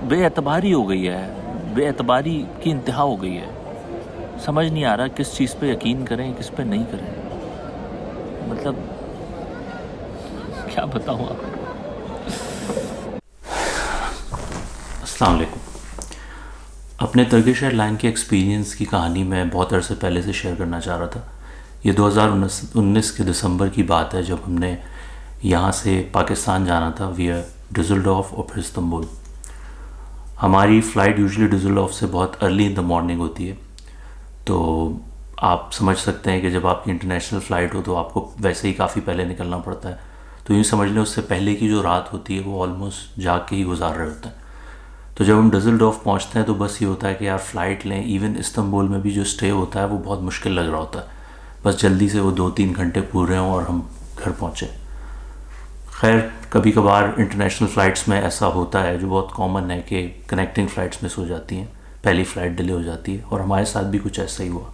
बेएतबारी हो गई है, बेएतबारी की इंतहा हो गई है। समझ नहीं आ रहा किस चीज़ पे यकीन करें, किस पे नहीं करें। मतलब क्या बताऊँ आपको। अस्सलाम वालेकुम। अपने टर्किश एयरलाइन के एक्सपीरियंस की कहानी मैं बहुत अरसे पहले से शेयर करना चाह रहा था। ये 2019 के दिसंबर की बात है, जब हमने यहाँ से पाकिस्तान जाना था विया डुसलडॉर्फ और फिर इस्तांबुल। हमारी फ़्लाइट यूजुअली डुसलडॉर्फ से बहुत अर्ली इन द मॉर्निंग होती है, तो आप समझ सकते हैं कि जब आपकी इंटरनेशनल फ़्लाइट हो तो आपको वैसे ही काफ़ी पहले निकलना पड़ता है। तो यूँ समझ लें उससे पहले की जो रात होती है वो ऑलमोस्ट जाग के ही गुजार रहे होते हैं। तो जब हम डुसलडॉर्फ पहुंचते हैं तो बस ये होता है कि यार फ़्लाइट लें। इवन इस्तांबुल में भी जो स्टे होता है वो बहुत मुश्किल लग रहा होता है, बस जल्दी से वो 2-3 घंटे पूरे हों और हम घर पहुँचें। खैर, कभी कभार इंटरनेशनल फ़्लाइट्स में ऐसा होता है, जो बहुत कॉमन है कि कनेक्टिंग फ़्लाइट्स मिस हो जाती हैं, पहली फ़्लाइट डिले हो जाती है, और हमारे साथ भी कुछ ऐसा ही हुआ।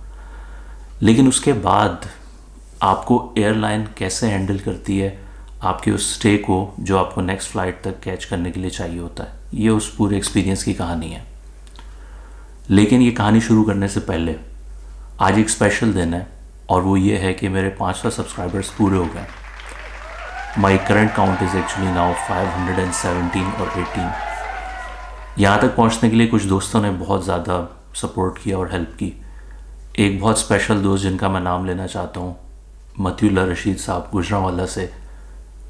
लेकिन उसके बाद आपको एयरलाइन कैसे हैंडल करती है आपके उस स्टे को जो आपको नेक्स्ट फ़्लाइट तक कैच करने के लिए चाहिए होता है, ये उस पूरे एक्सपीरियंस की कहानी है। लेकिन ये कहानी शुरू करने से पहले आज एक स्पेशल दिन है, और वो ये है कि मेरे 500 सब्सक्राइबर्स पूरे हो गए। My current count is actually now 517 और 18। यहाँ तक पहुँचने के लिए कुछ दोस्तों ने बहुत ज़्यादा सपोर्ट किया और हेल्प की। एक बहुत स्पेशल दोस्त जिनका मैं नाम लेना चाहता हूँ, मतीउल्लाह रशीद साहब गुजरांवाला से,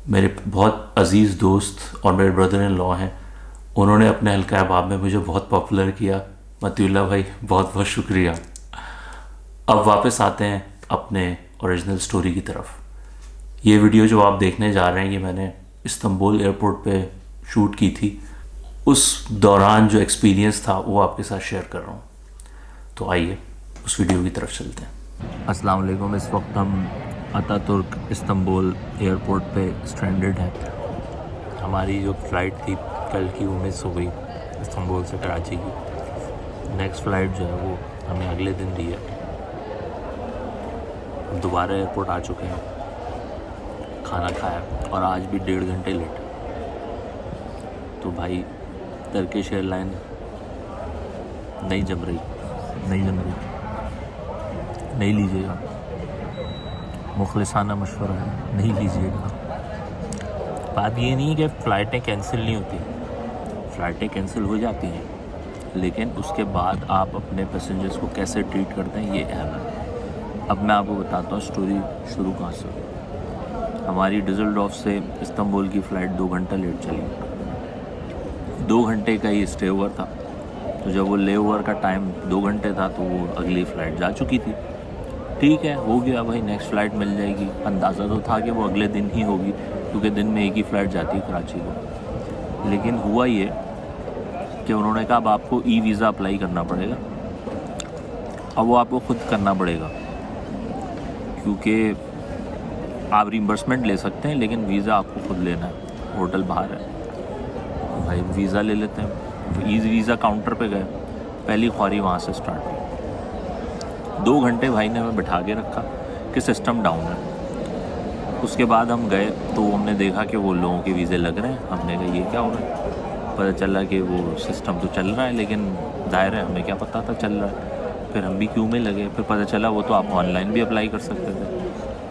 मेरे बहुत अज़ीज़ दोस्त और मेरे ब्रदर इन लॉ हैं। उन्होंने अपने हल्का अहबाब में मुझे बहुत पॉपुलर किया। मतीउल्लाह भाई, बहुत बहुत शुक्रिया। अब वापस आते हैं अपने ओरिजिनल स्टोरी की तरफ। ये वीडियो जो आप देखने जा रहे हैं, ये मैंने इस्तांबुल एयरपोर्ट पे शूट की थी। उस दौरान जो एक्सपीरियंस था वो आपके साथ शेयर कर रहा हूँ। तो आइए उस वीडियो की तरफ चलते हैं। अस्सलाम वालेकुम। इस वक्त हम अतातुर्क इस्तांबुल एयरपोर्ट पे स्ट्रैंडेड है। हमारी जो फ़्लाइट थी कल की वो मिस हो गई, इस्तांबुल से कराची की। नेक्स्ट फ़्लाइट जो है वो हमें अगले दिन दी है। दोबारा एयरपोर्ट आ चुके हैं, खाना खाया, और आज भी 1.5 घंटे लेट। तो भाई टर्किश एयरलाइन नहीं जम रही, नहीं लीजिएगा। मुखलिसाना मशवरा है, नहीं लीजिएगा। बात ये नहीं है कि फ़्लाइटें कैंसिल नहीं होती, फ़्लाइटें कैंसिल हो जाती हैं, लेकिन उसके बाद आप अपने पैसेंजर्स को कैसे ट्रीट करते हैं ये अहम है। अब मैं आपको बताता हूँ स्टोरी शुरू कहाँ से हुई। हमारी डुसलडॉर्फ से इस्तांबुल की फ़्लाइट 2 घंटा लेट चली। 2 घंटे का ही स्टे ओवर था, तो जब वो ले ओवर का टाइम 2 घंटे था तो वो अगली फ़्लाइट जा चुकी थी। ठीक है, हो गया भाई, नेक्स्ट फ़्लाइट मिल जाएगी। अंदाज़ा तो था कि वो अगले दिन ही होगी, क्योंकि दिन में एक ही फ़्लाइट जाती है कराची को। लेकिन हुआ ये कि उन्होंने कहा अब आपको ई वीज़ा अप्लाई करना पड़ेगा। अब वो आपको ख़ुद करना पड़ेगा, क्योंकि आप रिम्बर्समेंट ले सकते हैं लेकिन वीज़ा आपको खुद लेना है। होटल बाहर है, तो भाई वीज़ा ले लेते हैं। ई वीज़ा काउंटर पे गए, पहली ख्वारी वहाँ से स्टार्ट हुई। 2 घंटे भाई ने हमें बिठा के रखा कि सिस्टम डाउन है। उसके बाद हम गए तो हमने देखा कि वो लोगों के वीज़े लग रहे हैं। हमने कहा ये क्या हो रहा है। पता चला कि वो सिस्टम तो चल रहा है, लेकिन दायरा है, हमें क्या पता था चल रहा है। फिर हम भी क्यू में लगे। फिर पता चला वो तो आप ऑनलाइन भी अप्लाई कर सकते थे।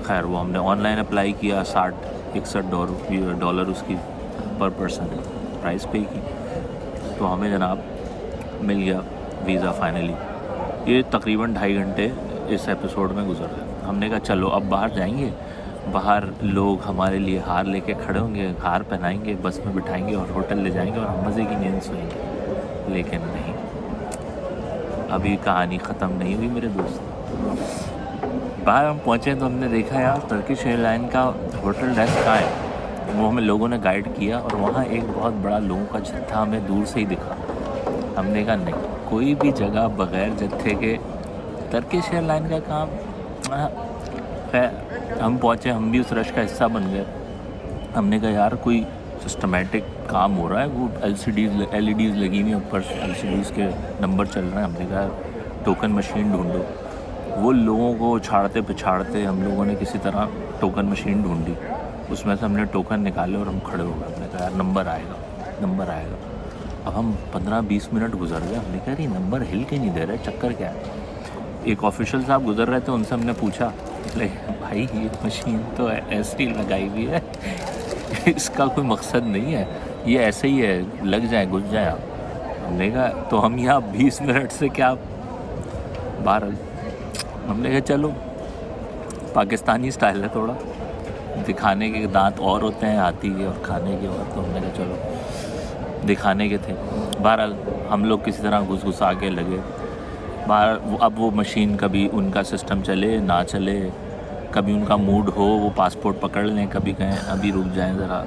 खैर, वो हमने ऑनलाइन अप्लाई किया। $60-61 उसकी पर पर्सन प्राइस पे की, तो हमें जनाब मिल गया वीज़ा फाइनली। ये तकरीबन 2.5 घंटे इस एपिसोड में गुजर गए। हमने कहा चलो अब बाहर जाएंगे, बाहर लोग हमारे लिए हार लेके खड़े होंगे, हार पहनाएंगे, बस में बिठाएंगे और होटल ले जाएंगे और हम मज़े की नींद सोएंगे। लेकिन नहीं, अभी कहानी ख़त्म नहीं हुई मेरे दोस्त। बाहर हम पहुँचे तो हमने देखा यार टर्किश एयरलाइन का होटल डेस्क कहाँ है। वो हमें लोगों ने गाइड किया और वहाँ एक बहुत बड़ा लोगों का जत्था हमें दूर से ही दिखा। हमने कहा नहीं, कोई भी जगह बग़ैर जत्थे के टर्किश एयरलाइन का काम। खैर हम पहुँचे, हम भी उस रश का हिस्सा बन गए। हमने कहा यार कोई सिस्टमेटिक काम हो रहा है, वो LEDs लगी हुई ऊपर, LCDs के नंबर चल रहे हैं। हमने कहा टोकन मशीन ढूंढो। वो लोगों को छाड़ते पिछाड़ते हम लोगों ने किसी तरह टोकन मशीन ढूंढी, उसमें से हमने टोकन निकाले और हम खड़े हो गए। हमने कहा यार नंबर आएगा। अब हम 15-20 मिनट गुजर गए, हमने कहा ये नंबर हिल के नहीं दे रहा है, चक्कर क्या है। एक ऑफिशियल साहब गुजर रहे थे, उनसे हमने पूछा, भाई ये मशीन तो ऐसी लगाई हुई है इसका कोई मकसद नहीं है, ये ऐसे ही है, लग जाए घुस जाए आप। हमने कहा तो हम यहाँ 20 मिनट से क्या बाहर, हमने कहा चलो पाकिस्तानी स्टाइल है थोड़ा, दिखाने के दांत और होते हैं हाथी के और खाने के और, तो हमने कहा चलो दिखाने के थे। बहरहाल हम लोग किसी तरह घुस आके लगे बाहर। अब वो मशीन कभी उनका सिस्टम चले ना चले, कभी उनका मूड हो वो पासपोर्ट पकड़ लें, कभी कहें अभी रुक जाएं ज़रा।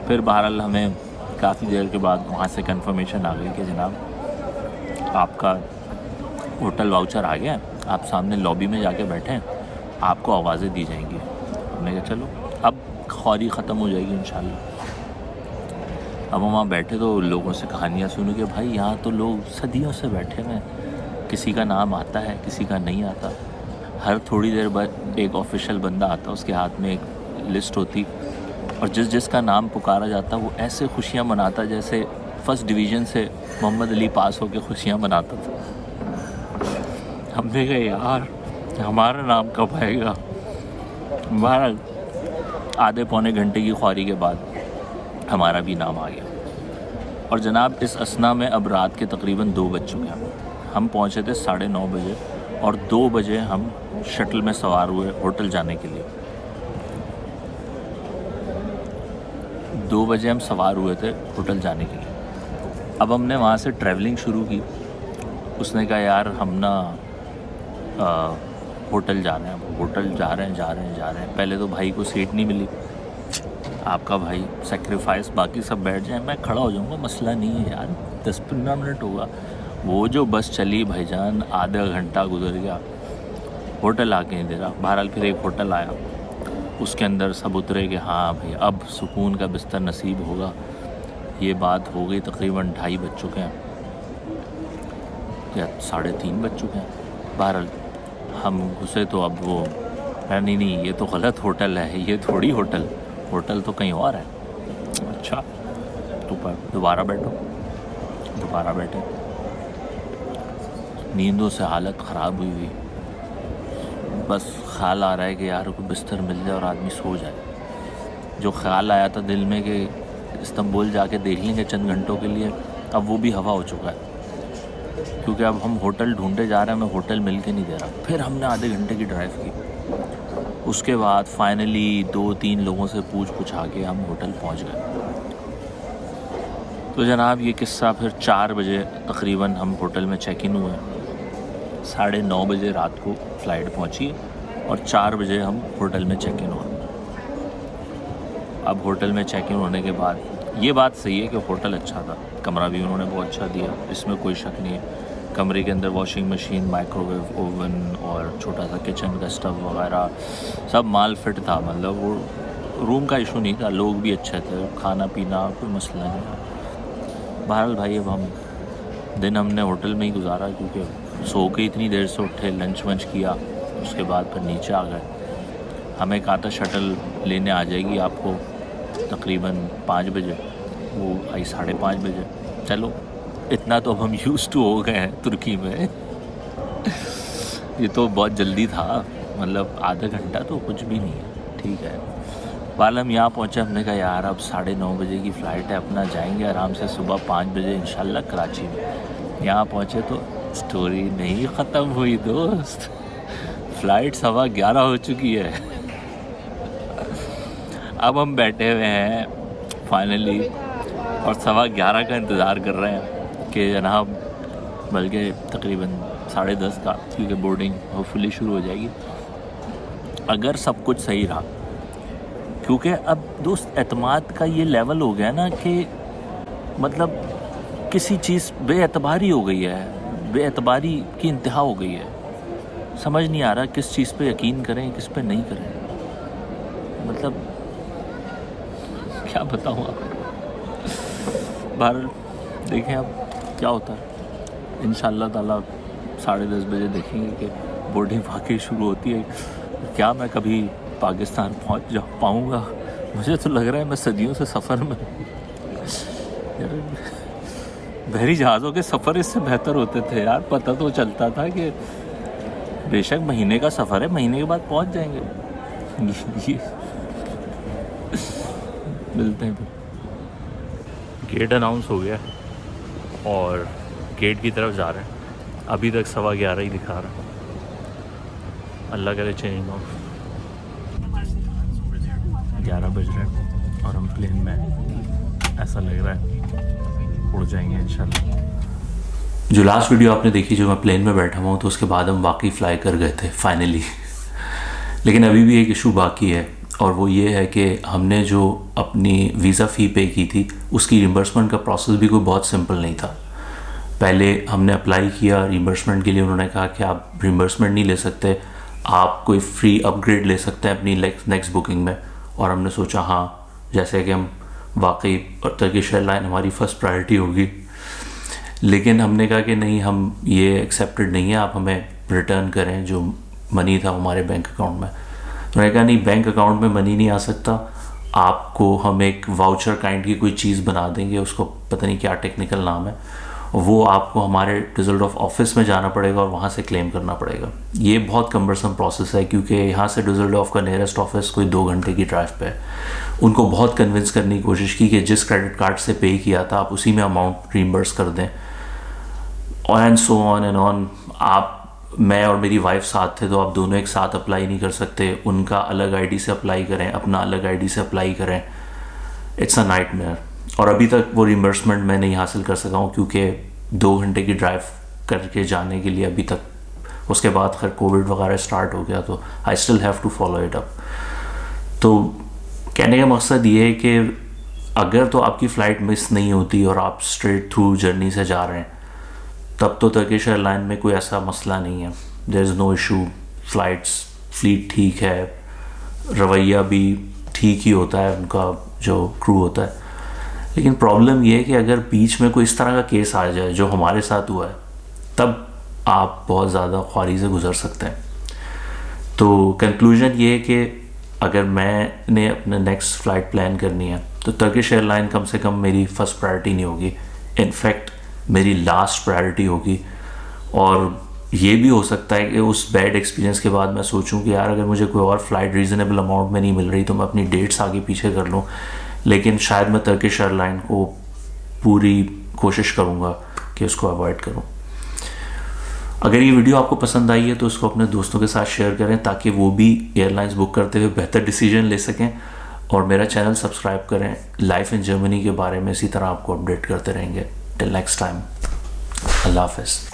फिर बहरहाल हमें काफ़ी देर के बाद वहाँ से कंफर्मेशन आ गई कि जनाब आपका होटल वाउचर आ गया, आप सामने लॉबी में जाके बैठें, आपको आवाज़ें दी जाएंगी। हमने कहा चलो अब ख्वारी ख़त्म हो जाएगी इंशाल्लाह। अब हम वहाँ बैठे तो लोगों से कहानियाँ सुनी कि भाई यहाँ तो लोग सदियों से बैठे हुए हैं, किसी का नाम आता है किसी का नहीं आता, हर थोड़ी देर बाद एक ऑफिशियल बंदा आता, उसके हाथ में एक लिस्ट होती और जिसका नाम पुकारा जाता वो ऐसे खुशियाँ मनाता जैसे फर्स्ट डिवीज़न से मोहम्मद अली पास होकर खुशियाँ मनाता था। हमने कहा यार हमारा नाम कब आएगा। हमारा आधे पौने घंटे की ख्वारी के बाद हमारा भी नाम आ गया। और जनाब इस असना में अब रात के तकरीबन 2 बज चुके हैं। हम पहुँचे थे 9:30 बजे और 2 बजे हम शटल में सवार हुए होटल जाने के लिए। 2 बजे हम सवार हुए थे होटल जाने के लिए। अब हमने वहाँ से ट्रैवलिंग शुरू की। उसने कहा यार हम ना होटल जा रहे हैं। होटल जा रहे हैं। पहले तो भाई को सीट नहीं मिली। आपका भाई सेक्रीफाइस, बाकी सब बैठ जाए, मैं खड़ा हो जाऊँगा, मसला नहीं है यार, 10-15 मिनट होगा। वो जो बस चली भाईजान, आधा घंटा गुजर गया, होटल आके नहीं दे रहा। बहरहाल फिर एक होटल आया, उसके अंदर सब उतरे कि हाँ भाई अब सुकून का बिस्तर नसीब होगा। ये बात हो गई तकरीबन 2:30 बज चुके हैं या 3:30 बज चुके हैं। बहरहाल हम घुसे तो अब वो नहीं ये तो गलत होटल है, ये थोड़ी होटल तो कहीं और है। अच्छा तो दोबारा बैठे। नींदों से हालत ख़राब हुई, बस ख्याल आ रहा है कि यार कोई बिस्तर मिल जाए और आदमी सो जाए। जो ख्याल आया था दिल में कि इस्तांबुल जाके देख लेंगे चंद घंटों के लिए, अब वो भी हवा हो चुका है, क्योंकि अब हम होटल ढूंढे जा रहे हैं, हमें होटल मिल के नहीं दे रहा। फिर हमने आधे घंटे की ड्राइव की। उसके बाद फाइनली 2-3 लोगों से पूछा के हम होटल पहुंच गए। तो जनाब ये किस्सा फिर 4 बजे तकरीबन हम होटल में चेक इन हुए। 9:30 बजे रात को फ़्लाइट पहुंची और 4 बजे हम होटल में चेक इन हुए। अब होटल में चेक इन होने के बाद ये बात सही है कि होटल अच्छा था, कमरा भी उन्होंने बहुत अच्छा दिया, इसमें कोई शक नहीं है। कमरे के अंदर वॉशिंग मशीन, माइक्रोवेव, ओवन और छोटा सा किचन का स्टव वगैरह सब माल फिट था। मतलब वो रूम का इशू नहीं था, लोग भी अच्छे थे, खाना पीना कोई मसला नहीं था। बहरहाल भाई अब हम दिन हमने होटल में ही गुजारा, क्योंकि सो के इतनी देर से उठे, लंच वंच किया, उसके बाद फिर नीचे आ गए। हमें कहा था शटल लेने आ जाएगी आपको तकरीबन 5 बजे, वो आई 5:30 बजे। चलो इतना तो अब हम यूज़ टू हो गए हैं तुर्की में ये तो बहुत जल्दी था, मतलब आधा घंटा तो कुछ भी नहीं है, ठीक है। वाल हम यहाँ पहुँचे, हमने कहा यार अब 9:30 बजे की फ़्लाइट है, अपना जाएंगे आराम से सुबह 5 बजे इंशाल्लाह कराची में। यहाँ पहुँचे तो स्टोरी नहीं ख़त्म हुई दोस्त, फ़्लाइट 11:15 हो चुकी है। अब हम बैठे हुए हैं फाइनली और 11:15 का इंतज़ार कर रहे हैं कि जनाब, बल्कि तकरीबन 10:30 का, क्योंकि बोर्डिंग होपफुली शुरू हो जाएगी अगर सब कुछ सही रहा। क्योंकि अब दोस्त एतमाद का ये लेवल हो गया ना कि मतलब किसी चीज़ बेएतबारी हो गई है, बेएतबारी की इंतहा हो गई है। समझ नहीं आ रहा किस चीज़ पे यकीन करें किस पे नहीं करें, मतलब क्या बताऊँ आपको। बहरहाल देखें अब क्या होता है। इंशाअल्लाह ताला 10:30 बजे देखेंगे कि बोर्डिंग वाकई शुरू होती है। क्या मैं कभी पाकिस्तान पहुंच जा पाऊँगा? मुझे तो लग रहा है मैं सदियों से सफ़र में बहरी जहाज़ों के सफ़र इससे बेहतर होते थे यार। पता तो चलता था कि बेशक महीने का सफ़र है, महीने के बाद पहुंच जाएंगे। ये मिलते हैं फिर। गेट अनाउंस हो गया और गेट की तरफ जा रहे हैं। अभी तक 11:15 ही दिखा रहा है। अल्लाह करे चेंज हो। 11 बज रहे हैं और हम प्लेन में, ऐसा लग रहा है उड़ जाएंगे इंशाल्लाह। जो लास्ट वीडियो आपने देखी जो मैं प्लेन में बैठा हुआ हूँ, तो उसके बाद हम वाकई फ़्लाई कर गए थे फाइनली। लेकिन अभी भी एक इशू बाकी है, और वो ये है कि हमने जो अपनी वीज़ा फ़ी पे की थी उसकी रिम्बर्समेंट का प्रोसेस भी कोई बहुत सिंपल नहीं था। पहले हमने अप्लाई किया रिम्बर्समेंट के लिए, उन्होंने कहा कि आप रिम्बर्समेंट नहीं ले सकते, आप कोई फ्री अपग्रेड ले सकते हैं अपनी नेक्स्ट बुकिंग में। और हमने सोचा हाँ, जैसे कि हम वाकई और टर्किश एयरलाइन हमारी फ़र्स्ट प्रायोरिटी होगी। लेकिन हमने कहा कि नहीं, हम ये एक्सेप्टेड नहीं है, आप हमें रिटर्न करें जो मनी था हमारे बैंक अकाउंट में। उन्होंने कहा नहीं, बैंक अकाउंट में मनी नहीं आ सकता, आपको हम एक वाउचर काइंड की कोई चीज़ बना देंगे, उसको पता नहीं क्या टेक्निकल नाम है, वो आपको हमारे डिज़ल्डॉफ ऑफिस में जाना पड़ेगा और वहाँ से क्लेम करना पड़ेगा। ये बहुत कम्बरसम प्रोसेस है, क्योंकि यहाँ से डिज़ल्डॉफ का नियरेस्ट ऑफिस कोई 2 घंटे की ड्राइव पे है। उनको बहुत कन्विंस करने की कोशिश की कि जिस क्रेडिट कार्ड से पे किया था आप उसी में अमाउंट रीइंबर्स कर दें, and so on and on. मैं और मेरी वाइफ साथ थे, तो आप दोनों एक साथ अप्लाई नहीं कर सकते, उनका अलग आईडी से अप्लाई करें, अपना अलग आईडी से अप्लाई करें। It's a nightmare. और अभी तक वो रिम्बर्समेंट मैं नहीं हासिल कर सका हूँ, क्योंकि 2 घंटे की ड्राइव करके जाने के लिए अभी तक, उसके बाद खैर कोविड वगैरह स्टार्ट हो गया, तो I still have to follow it up. तो कहने का मकसद ये है कि अगर तो आपकी फ़्लाइट मिस नहीं होती और आप स्ट्रेट थ्रू जर्नी से जा रहे हैं, तब तो टर्किश एयरलाइन में कोई ऐसा मसला नहीं है, there is no issue. Fleet ठीक है, रवैया भी ठीक ही होता है उनका जो क्रू होता है। लेकिन प्रॉब्लम ये है कि अगर बीच में कोई इस तरह का केस आ जाए जो हमारे साथ हुआ है, तब आप बहुत ज़्यादा ख्वारी से गुजर सकते हैं। तो कंक्लूजन ये है कि अगर मैंने अपने नेक्स्ट फ़्लाइट प्लान करनी है तो टर्किश एयरलाइन कम से कम मेरी फ़र्स्ट प्रायोरिटी नहीं होगी, इनफैक्ट मेरी लास्ट प्रायोरिटी होगी। और ये भी हो सकता है कि उस बैड एक्सपीरियंस के बाद मैं सोचूं कि यार अगर मुझे कोई और फ़्लाइट रीज़नेबल अमाउंट में नहीं मिल रही तो मैं अपनी डेट्स आगे पीछे कर लूं। लेकिन शायद मैं टर्किश एयरलाइन को पूरी कोशिश करूंगा कि उसको अवॉइड करूं। अगर ये वीडियो आपको पसंद आई है तो उसको अपने दोस्तों के साथ शेयर करें, ताकि वो भी एयरलाइंस बुक करते हुए बेहतर डिसीजन ले सकें। और मेरा चैनल सब्सक्राइब करें, लाइफ इन जर्मनी के बारे में इसी तरह आपको अपडेट करते रहेंगे। टिल नेक्स्ट टाइम, अल्लाह हाफ़िज़।